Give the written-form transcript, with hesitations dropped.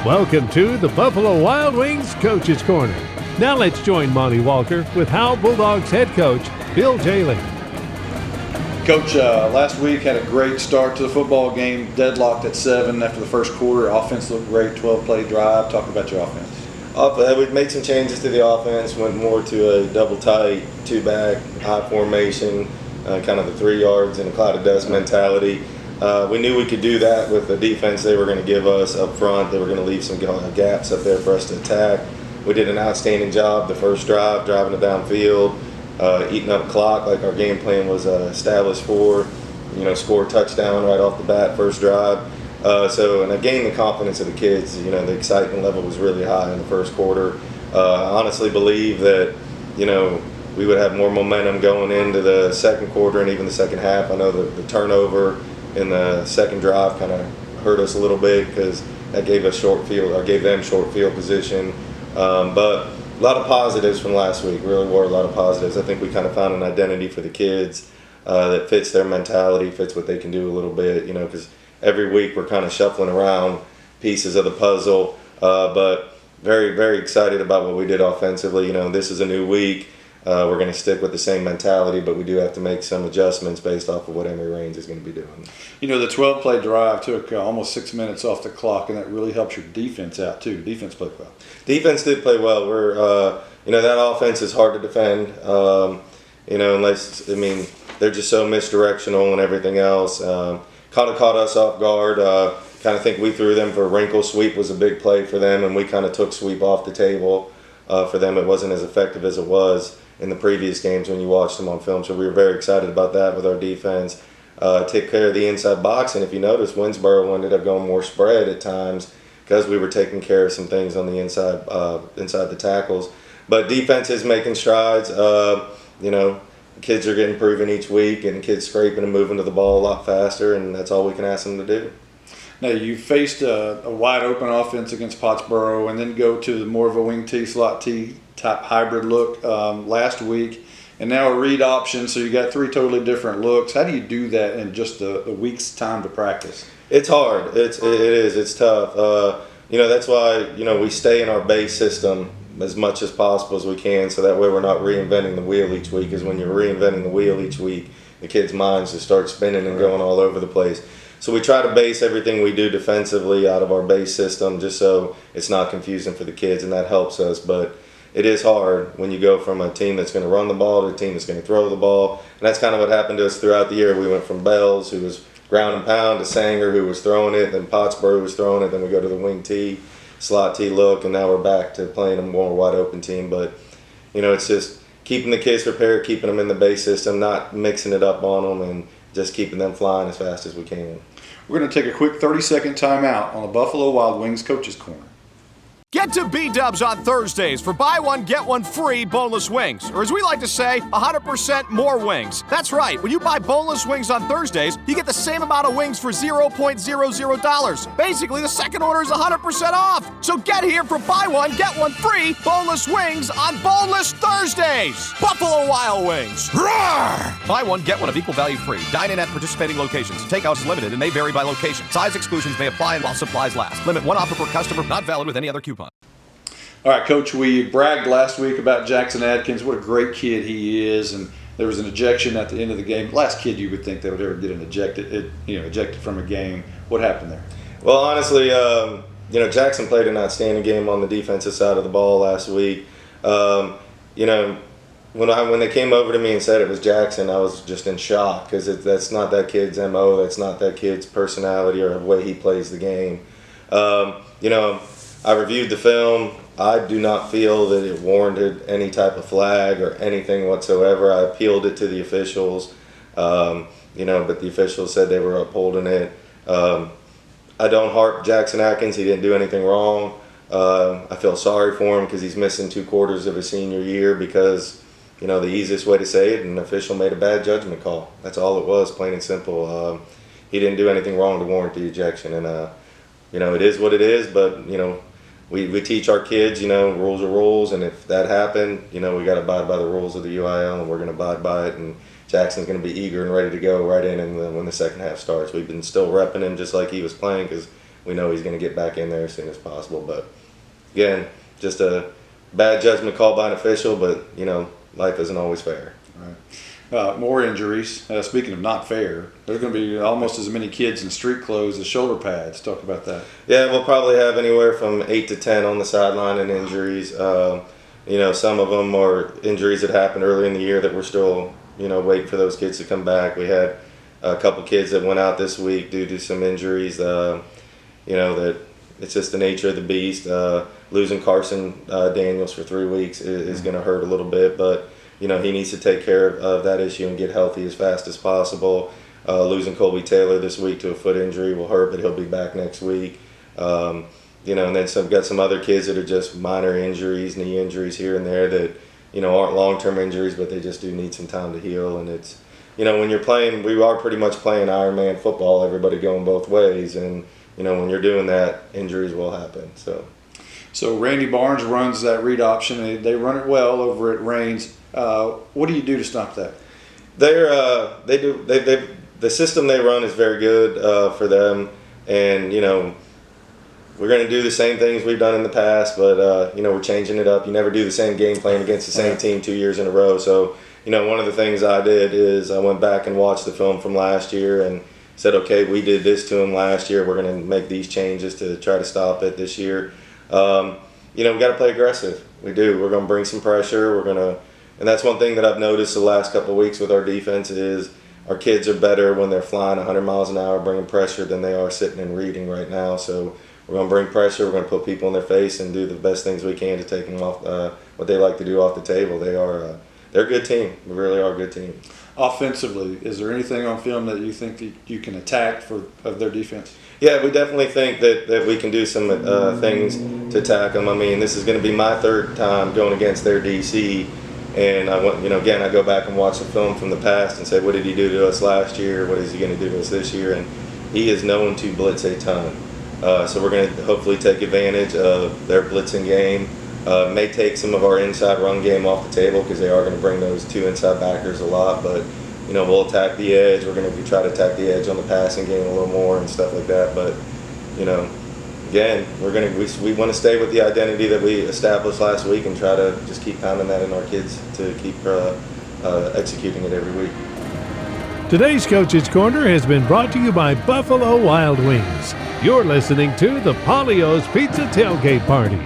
Welcome to the Buffalo Wild Wings Coach's Corner. Now let's join Monty Walker with Howe Bulldogs head coach Bill Jehling. Coach, last week had a great start to the football game, deadlocked at 7 after the first quarter. Offense looked great, 12-play drive. Talk about your offense. We've made some changes to the offense, went more to a double tight, two-back, high formation, kind of the 3 yards and a cloud of dust mentality. We knew we could do that with the defense they were going to give us up front. They were going to leave some gaps up there for us to attack. We did an outstanding job the first drive, driving it downfield, eating up clock like our game plan was established for. Score a touchdown right off the bat, first drive. And I gained the confidence of the kids. The excitement level was really high in the first quarter. I honestly believe that, we would have more momentum going into the second quarter and even the second half. I know the turnover in the second drive kind of hurt us a little bit because that gave us gave them short field position. But a lot of positives from last week, really were a lot of positives. I think we kind of found an identity for the kids that fits their mentality, fits what they can do a little bit, because every week we're kind of shuffling around pieces of the puzzle. But very, very excited about what we did offensively. This is a new week. We're going to stick with the same mentality, but we do have to make some adjustments based off of what Emory Raines is going to be doing. The 12-play drive took almost 6 minutes off the clock, and that really helps your defense out too. Defense played well. Defense did play well. We're, that offense is hard to defend. They're just so misdirectional and everything else. Kind of caught us off guard. Kind of think we threw them for a wrinkle. Sweep was a big play for them, and we kind of took sweep off the table. For them, it wasn't as effective as it was in the previous games when you watched them on film. So we were very excited about that with our defense. Take care of the inside box, and if you notice, Winsboro ended up going more spread at times because we were taking care of some things on the inside the tackles. But defense is making strides. Kids are getting proven each week, and kids scraping and moving to the ball a lot faster, and that's all we can ask them to do. Now, you faced a wide-open offense against Pottsboro and then go to more of a wing T, slot T type hybrid look last week, and now a read option, so you got 3 totally different looks. How do you do that in just a week's time to practice? It's hard. It is. It's tough. That's why, we stay in our base system as much as possible as we can, so that way we're not reinventing the wheel each week, because when you're reinventing the wheel each week, the kids' minds just start spinning and going all over the place. So we try to base everything we do defensively out of our base system just so it's not confusing for the kids, and that helps us. But it is hard when you go from a team that's going to run the ball to a team that's going to throw the ball. And that's kind of what happened to us throughout the year. We went from Bells, who was ground and pound, to Sanger, who was throwing it, then Pottsboro was throwing it, then we go to the wing T, slot T look, and now we're back to playing a more wide open team. But, it's just keeping the kids prepared, keeping them in the base system, not mixing it up on them, and just keeping them flying as fast as we can. We're going to take a quick 30-second timeout on the Buffalo Wild Wings Coach's Corner. Get to B-Dubs on Thursdays for buy one, get one free boneless wings. Or as we like to say, 100% more wings. That's right. When you buy boneless wings on Thursdays, you get the same amount of wings for $0.00. Basically, the second order is 100% off. So get here for buy one, get one free boneless wings on Boneless Thursdays. Buffalo Wild Wings. Roar! Buy one, get one of equal value free. Dine in at participating locations. Takeout is limited and may vary by location. Size exclusions may apply while supplies last. Limit 1 offer per customer. Not valid with any other coupon. All right, Coach, we bragged last week about Jackson Adkins, what a great kid he is, and there was an ejection at the end of the game. Last kid you would think that would ever get ejected from a game. What happened there? Well, honestly, Jackson played an outstanding game on the defensive side of the ball last week. When they came over to me and said it was Jackson, I was just in shock because that's not that kid's MO, that's not that kid's personality or the way he plays the game. I reviewed the film. I do not feel that it warranted any type of flag or anything whatsoever. I appealed it to the officials, but the officials said they were upholding it. I don't harp Jackson Atkins. He didn't do anything wrong. I feel sorry for him because he's missing 2 quarters of his senior year because, the easiest way to say it, an official made a bad judgment call. That's all it was, plain and simple. He didn't do anything wrong to warrant the ejection, and it is what it is, but we teach our kids, rules are rules, and if that happened, we got to abide by the rules of the UIL, and we're going to abide by it, and Jackson's going to be eager and ready to go right in when the second half starts. We've been still repping him just like he was playing because we know he's going to get back in there as soon as possible. But again, just a bad judgment call by an official, but life isn't always fair. Right. More injuries. Speaking of not fair, there's going to be almost as many kids in street clothes as shoulder pads. Talk about that. Yeah, we'll probably have anywhere from 8 to 10 on the sideline in injuries. Some of them are injuries that happened early in the year that we're still, waiting for those kids to come back. We had a couple kids that went out this week due to some injuries. That it's just the nature of the beast. Losing Carson Daniels for 3 weeks is going to hurt a little bit, but he needs to take care of that issue and get healthy as fast as possible. Losing Colby Taylor this week to a foot injury will hurt, but he'll be back next week. And then got some other kids that are just minor injuries, knee injuries here and there that aren't long-term injuries, but they just do need some time to heal. And it's when you're playing, we are pretty much playing Ironman football, everybody going both ways, and when you're doing that, injuries will happen. So Randy Barnes runs that read option. They run it well over at Rains. What do you do to stop that? The system they run is very good for them, and we're going to do the same things we've done in the past, but we're changing it up. You never do the same game plan against the same team 2 years in a row. So one of the things I did is I went back and watched the film from last year and said, okay, we did this to them last year. We're going to make these changes to try to stop it this year. We got to play aggressive. We do. We're going to bring some pressure. And that's one thing that I've noticed the last couple of weeks with our defense is our kids are better when they're flying 100 miles an hour, bringing pressure, than they are sitting and reading right now. So we're going to bring pressure. We're going to put people in their face and do the best things we can to take them off what they like to do off the table. They're a good team. We really are a good team. Offensively, is there anything on film that you think that you can attack of their defense? Yeah, we definitely think that we can do some things to attack them. I mean, this is going to be my third time going against their DC, and I go back and watch the film from the past and say, what did he do to us last year? What is he going to do to us this year? And he is known to blitz a ton. So we're going to hopefully take advantage of their blitzing game. May take some of our inside run game off the table because they are going to bring those 2 inside backers a lot, but we'll attack the edge. We're going to try to attack the edge on the passing game a little more and stuff like that. But again, we want to stay with the identity that we established last week and try to just keep pounding that in our kids to keep executing it every week. Today's Coach's Corner has been brought to you by Buffalo Wild Wings. You're listening to the Polio's Pizza Tailgate Party.